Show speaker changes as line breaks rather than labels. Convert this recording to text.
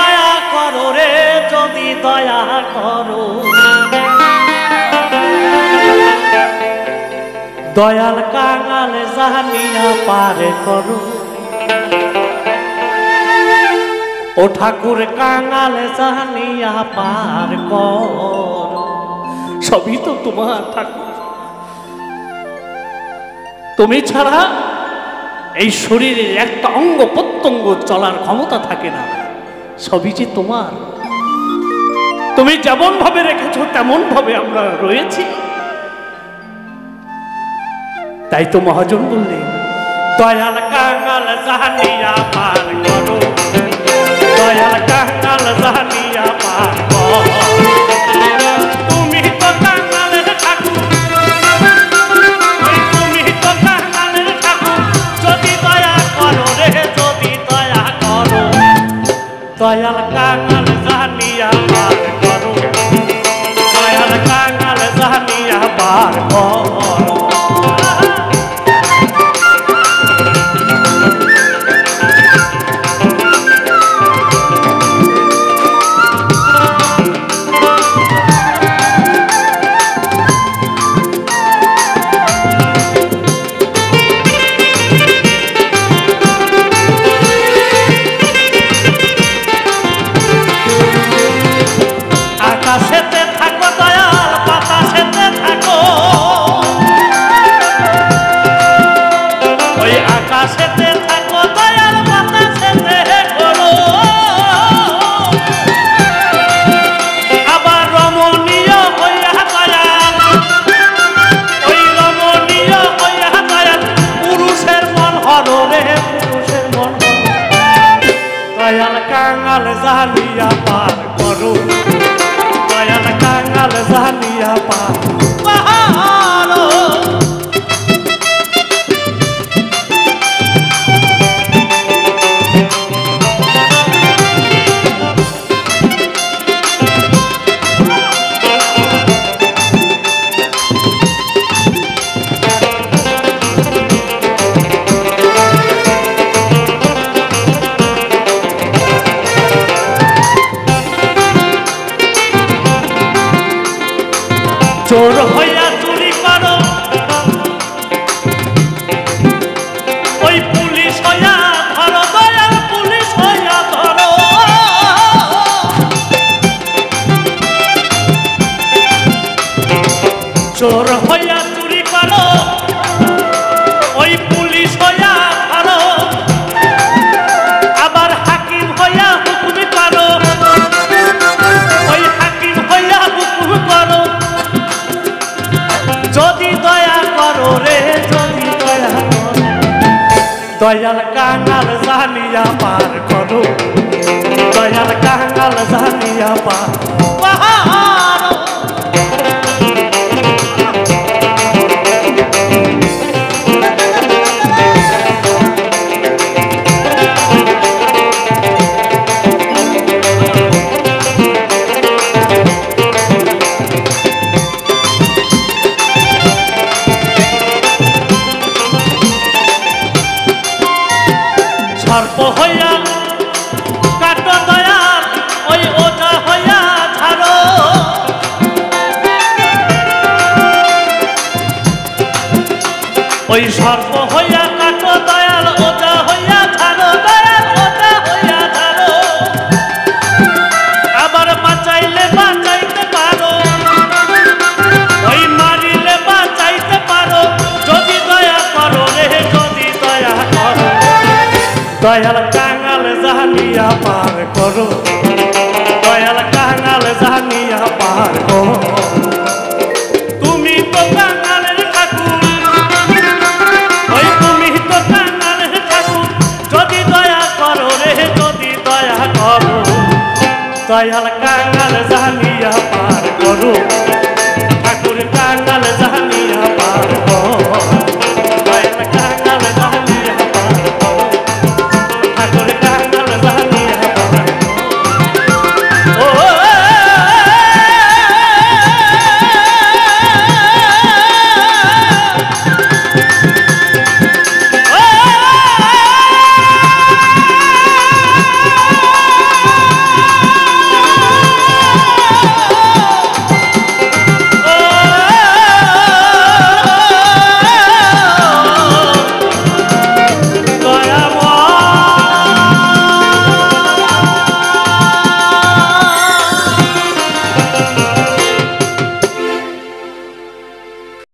দয়া করো রে, যদি দয়া করো। দয়াল কাঙাল জানিয়া পার করো, ও ঠাকুর কাঙাল জানিয়া পার করো। সবই তো তোমার ঠাকুর, তুমি ছাড়া এই শরীরের একটা অঙ্গ প্রত্যঙ্গ চলার ক্ষমতা থাকে না। সবই যে তোমার, তুমি যেমন ভাবে রেখেছো তেমন ভাবে আমরা রয়েছি। তাই তো মহাজন বললেন, দয়াল কাঙাল জানিয়া পার করো, দয়াল কাঙাল জানিয়া পার করো। তুমি তো কাঙালের ঠাকুর, তুমি তো কাঙালের ঠাকুর, যদি দয়া করো রে, যদি দয়া করো। দয়াল কাঙাল জানিয়া পার করো, দয়াল কাঙাল জানিয়া পার করো। আকাশেতে থাকো দয়াল, বাতাসেতে থাকো, ওই আকাশেতে থাকো দয়াল, বাতাসেতে করো। আবার রমণীয় হইয়া দয়াল, ওই রমণীয় হইয়া দয়াল, পুরুষের মন হরো রে, পুরুষের মন হরো। দয়াল কাঙাল জানিয়া পার করো, দয়াল কাঙাল জানিয়া পার করো। চোর হইয়া চুরি করো, ওই পুলিশ হইয়া ধরো দয়াল, পুলিশ হইয়া ধরো। চোর হইয়া চুরি করো, ওই পুলিশ হইয়া ধরো। আবার হাকিম হইয়া হুকুম করো, ওই হাকিম হইয়া হুকুম করো। যদি দয়া করো রে, যদি দয়া করো। দয়াল কাঙাল জানিয়া পার করো, দয়াল কাঙাল জানিয়া পার করো। সর্প হইয়া কাটো দয়াল, ওই ওজা হইয়া ছাড়ো। ওই সর্প হইয়া কাটো দয়াল, ওজা হইয়া ছাড়ো দয়াল, ওজা হইয়া ছাড়ো। আবার বাঁচাইলে বাঁচাইতে পারো, ওই মারিলে বাঁচাইতে পারো। যদি দয়া করো রে, যদি দয়া করো। দয়াল কাঙাল জানিয়া পার করো, দয়াল কাঙাল জানিয়া পার করো। তুমি তো কাঙালের ঠাকুর, ওই তুমি তো কাঙালের ঠাকুর, যদি দয়া করো রে, যদি দয়া করো। দয়াল কাঙাল জানিয়া পার করো।